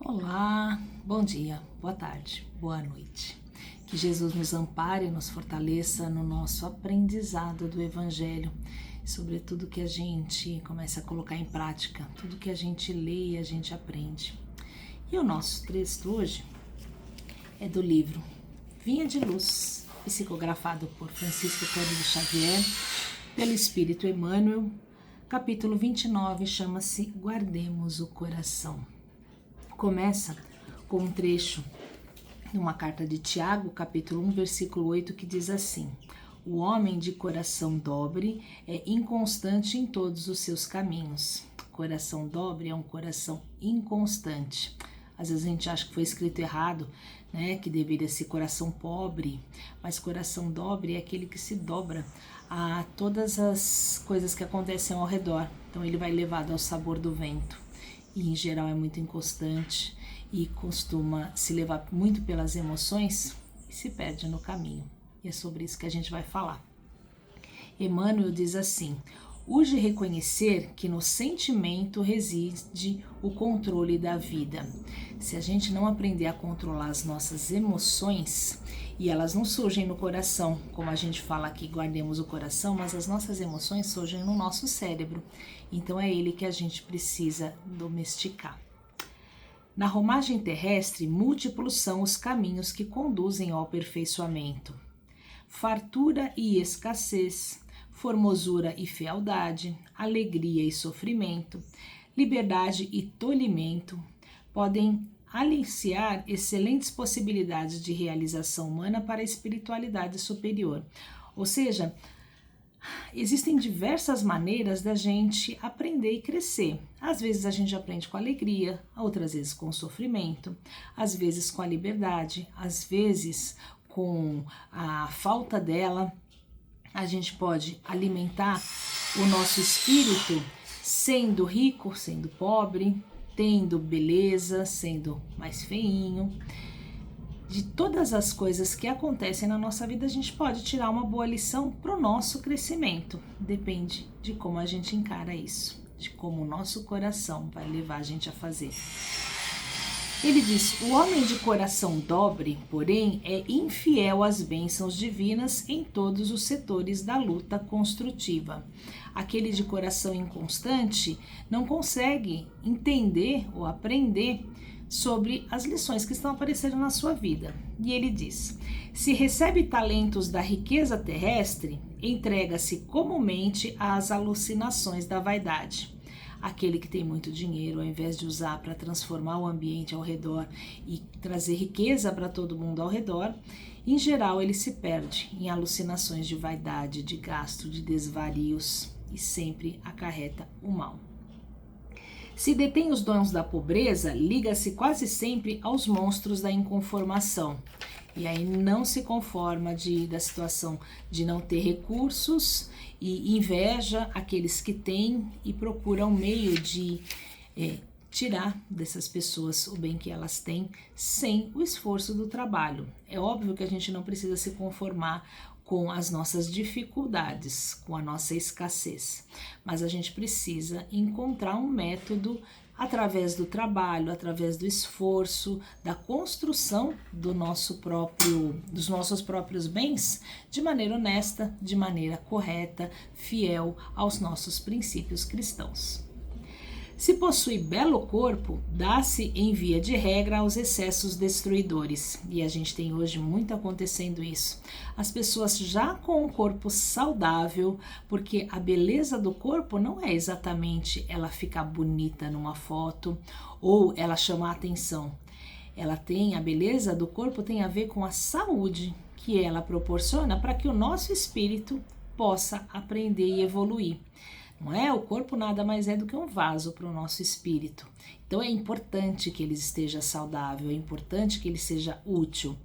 Olá, bom dia, boa tarde, boa noite. Que Jesus nos ampare e nos fortaleça no nosso aprendizado do Evangelho, sobretudo que a gente comece a colocar em prática, tudo que a gente lê e a gente aprende. E o nosso texto hoje é do livro Vinha de Luz, psicografado por Francisco Cândido Xavier, pelo Espírito Emmanuel, capítulo 29, chama-se Guardemos o Coração. Começa com um trecho de uma carta de Tiago, capítulo 1, versículo 8, que diz assim: o homem de coração dobre é inconstante em todos os seus caminhos. Coração dobre é um coração inconstante. Às vezes a gente acha que foi escrito errado, né? Que deveria ser coração pobre, mas coração dobre é aquele que se dobra a todas as coisas que acontecem ao redor. Então ele vai levado ao sabor do vento. E em geral é muito inconstante e costuma se levar muito pelas emoções e se perde no caminho. E é sobre isso que a gente vai falar. Emmanuel diz assim: urge reconhecer que no sentimento reside o controle da vida. Se a gente não aprender a controlar as nossas emoções, e elas não surgem no coração, como a gente fala aqui, guardemos o coração, mas as nossas emoções surgem no nosso cérebro. Então é ele que a gente precisa domesticar. Na romagem terrestre, múltiplos são os caminhos que conduzem ao aperfeiçoamento. Fartura e escassez, formosura e fealdade, alegria e sofrimento, liberdade e tolimento podem aliciar excelentes possibilidades de realização humana para a espiritualidade superior. Ou seja, existem diversas maneiras da gente aprender e crescer. Às vezes a gente aprende com alegria, outras vezes com sofrimento, às vezes com a liberdade, às vezes com a falta dela. A gente pode alimentar o nosso espírito sendo rico, sendo pobre, tendo beleza, sendo mais feinho. De todas as coisas que acontecem na nossa vida, a gente pode tirar uma boa lição para o nosso crescimento. Depende de como a gente encara isso, de como o nosso coração vai levar a gente a fazer. Ele diz: o homem de coração dobre, porém, é infiel às bênçãos divinas em todos os setores da luta construtiva. Aquele de coração inconstante não consegue entender ou aprender sobre as lições que estão aparecendo na sua vida. E ele diz: se recebe talentos da riqueza terrestre, entrega-se comumente às alucinações da vaidade. Aquele que tem muito dinheiro, ao invés de usar para transformar o ambiente ao redor e trazer riqueza para todo mundo ao redor, em geral ele se perde em alucinações de vaidade, de gasto, de desvarios e sempre acarreta o mal. Se detém os dons da pobreza, liga-se quase sempre aos monstros da inconformação. E aí não se conforma da situação de não ter recursos e inveja aqueles que têm e procura um meio de tirar dessas pessoas o bem que elas têm sem o esforço do trabalho. É óbvio que a gente não precisa se conformar com as nossas dificuldades, com a nossa escassez, mas a gente precisa encontrar um método através do trabalho, através do esforço, da construção dos nossos próprios bens de maneira honesta, de maneira correta, fiel aos nossos princípios cristãos. Se possui belo corpo, dá-se em via de regra aos excessos destruidores. E a gente tem hoje muito acontecendo isso. As pessoas já com um corpo saudável, porque a beleza do corpo não é exatamente ela ficar bonita numa foto ou ela chamar a atenção. A beleza do corpo tem a ver com a saúde que ela proporciona para que o nosso espírito possa aprender e evoluir. Não é? O corpo nada mais é do que um vaso para o nosso espírito. Então é importante que ele esteja saudável, é importante que ele seja útil.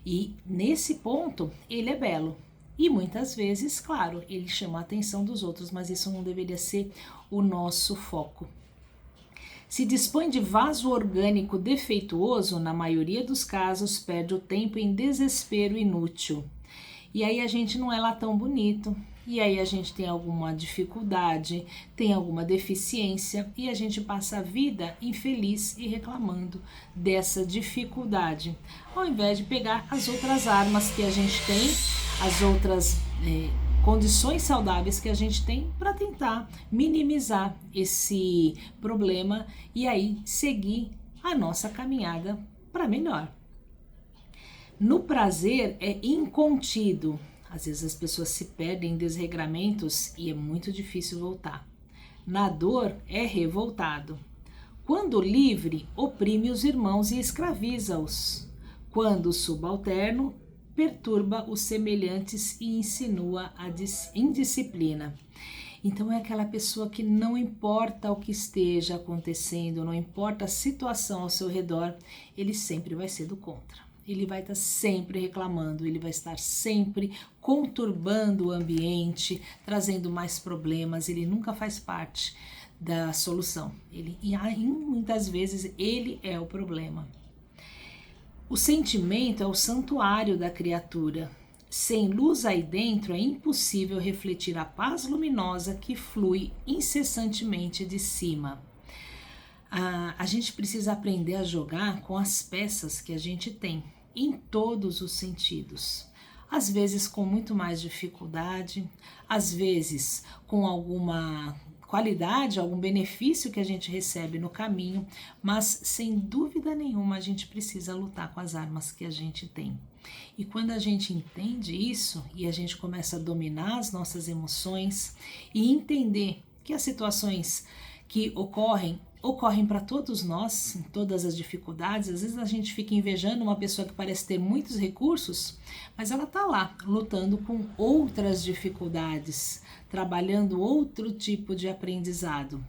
E nesse ponto ele é belo. E muitas vezes, claro, ele chama a atenção dos outros, mas isso não deveria ser o nosso foco. Se dispõe de vaso orgânico defeituoso, na maioria dos casos perde o tempo em desespero inútil. E aí a gente não é lá tão bonito, e aí a gente tem alguma dificuldade, tem alguma deficiência e a gente passa a vida infeliz e reclamando dessa dificuldade, ao invés de pegar as outras armas que a gente tem, as outras condições saudáveis que a gente tem para tentar minimizar esse problema e aí seguir a nossa caminhada para melhor. No prazer é incontido. Às vezes as pessoas se perdem em desregramentos e é muito difícil voltar. Na dor é revoltado. Quando livre, oprime os irmãos e escraviza-os. Quando subalterno, perturba os semelhantes e insinua a indisciplina. Então é aquela pessoa que não importa o que esteja acontecendo, não importa a situação ao seu redor, ele sempre vai ser do contra. Ele vai estar sempre reclamando, ele vai estar sempre conturbando o ambiente, trazendo mais problemas, ele nunca faz parte da solução. Muitas vezes ele é o problema. O sentimento é o santuário da criatura. Sem luz aí dentro é impossível refletir a paz luminosa que flui incessantemente de cima. A gente precisa aprender a jogar com as peças que a gente tem, em todos os sentidos. Às vezes com muito mais dificuldade, às vezes com alguma qualidade, algum benefício que a gente recebe no caminho, mas sem dúvida nenhuma a gente precisa lutar com as armas que a gente tem. E quando a gente entende isso e a gente começa a dominar as nossas emoções e entender que as situações que ocorrem para todos nós, em todas as dificuldades. Às vezes a gente fica invejando uma pessoa que parece ter muitos recursos, mas ela está lá lutando com outras dificuldades, trabalhando outro tipo de aprendizado.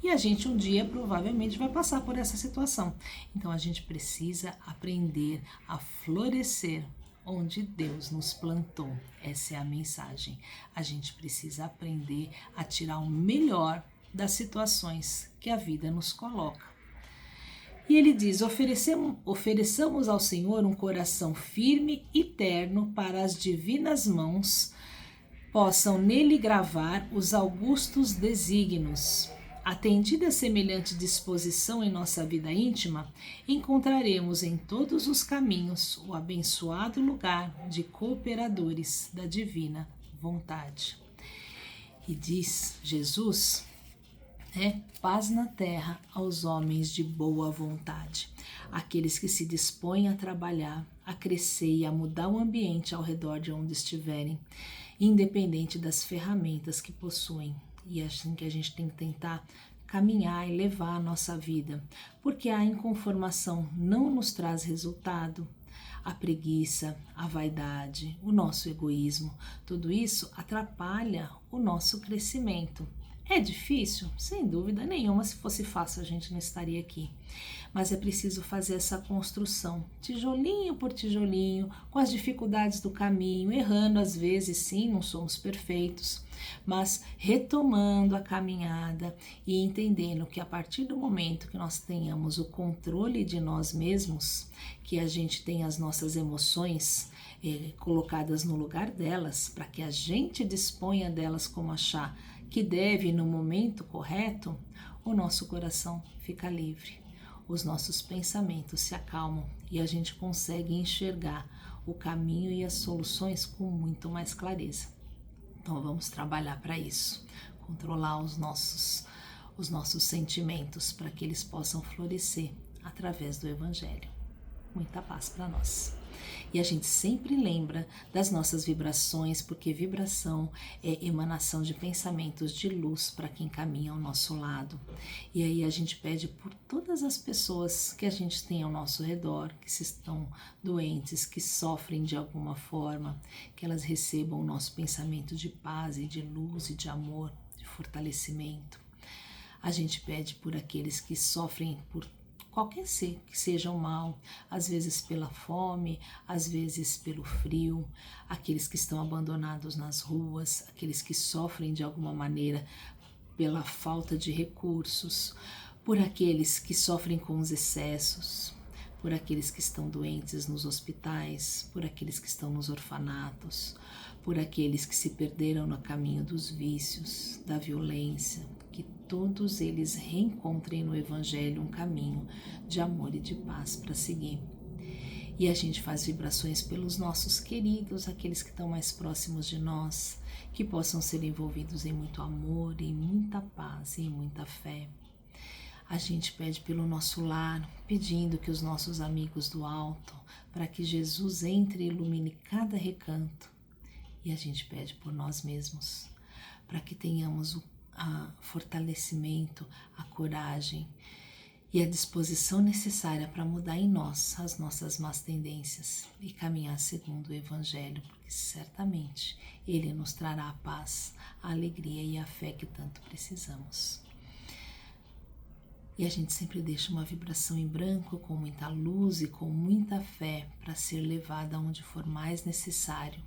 E a gente um dia provavelmente vai passar por essa situação. Então a gente precisa aprender a florescer onde Deus nos plantou. Essa é a mensagem. A gente precisa aprender a tirar o melhor das situações que a vida nos coloca. E ele diz: ofereçamos ao Senhor um coração firme e terno para as divinas mãos possam nele gravar os augustos desígnios. Atendida semelhante disposição em nossa vida íntima, encontraremos em todos os caminhos o abençoado lugar de cooperadores da divina vontade. E diz Jesus, paz na terra aos homens de boa vontade, aqueles que se dispõem a trabalhar, a crescer e a mudar o ambiente ao redor de onde estiverem, independente das ferramentas que possuem. E é assim que a gente tem que tentar caminhar e levar a nossa vida, porque a inconformação não nos traz resultado. A preguiça, a vaidade, o nosso egoísmo, tudo isso atrapalha o nosso crescimento. É difícil? Sem dúvida nenhuma. Se fosse fácil a gente não estaria aqui. Mas é preciso fazer essa construção, tijolinho por tijolinho, com as dificuldades do caminho, errando às vezes, sim, não somos perfeitos, mas retomando a caminhada e entendendo que a partir do momento que nós tenhamos o controle de nós mesmos, que a gente tem as nossas emoções colocadas no lugar delas, para que a gente disponha delas como achar que deve no momento correto, o nosso coração fica livre, os nossos pensamentos se acalmam e a gente consegue enxergar o caminho e as soluções com muito mais clareza. Então vamos trabalhar para isso, controlar os nossos sentimentos para que eles possam florescer através do Evangelho. Muita paz para nós. E a gente sempre lembra das nossas vibrações, porque vibração é emanação de pensamentos de luz para quem caminha ao nosso lado. E aí a gente pede por todas as pessoas que a gente tem ao nosso redor, que se estão doentes, que sofrem de alguma forma, que elas recebam o nosso pensamento de paz e de luz e de amor, de fortalecimento. A gente pede por aqueles que sofrem por qualquer ser que seja o mal, às vezes pela fome, às vezes pelo frio, aqueles que estão abandonados nas ruas, aqueles que sofrem de alguma maneira pela falta de recursos, por aqueles que sofrem com os excessos, por aqueles que estão doentes nos hospitais, por aqueles que estão nos orfanatos, por aqueles que se perderam no caminho dos vícios, da violência, que todos eles reencontrem no Evangelho um caminho de amor e de paz para seguir. E a gente faz vibrações pelos nossos queridos, aqueles que estão mais próximos de nós, que possam ser envolvidos em muito amor, em muita paz e em muita fé. A gente pede pelo nosso lar, pedindo que os nossos amigos do alto, para que Jesus entre e ilumine cada recanto. E a gente pede por nós mesmos, para que tenhamos o fortalecimento, a coragem e a disposição necessária para mudar em nós as nossas más tendências e caminhar segundo o Evangelho, porque certamente Ele nos trará a paz, a alegria e a fé que tanto precisamos. E a gente sempre deixa uma vibração em branco com muita luz e com muita fé para ser levada aonde for mais necessário.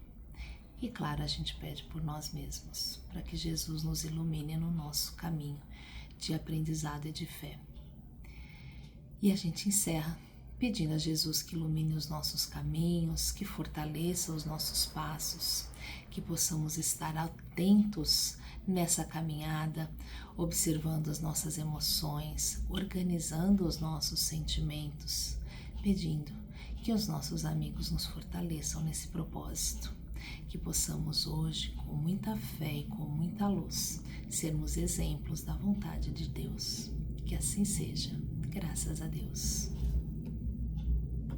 E claro, a gente pede por nós mesmos, para que Jesus nos ilumine no nosso caminho de aprendizado e de fé. E a gente encerra pedindo a Jesus que ilumine os nossos caminhos, que fortaleça os nossos passos, que possamos estar atentos nessa caminhada, observando as nossas emoções, organizando os nossos sentimentos, pedindo que os nossos amigos nos fortaleçam nesse propósito, que possamos hoje, com muita fé e com muita luz, sermos exemplos da vontade de Deus. Que assim seja. Graças a Deus.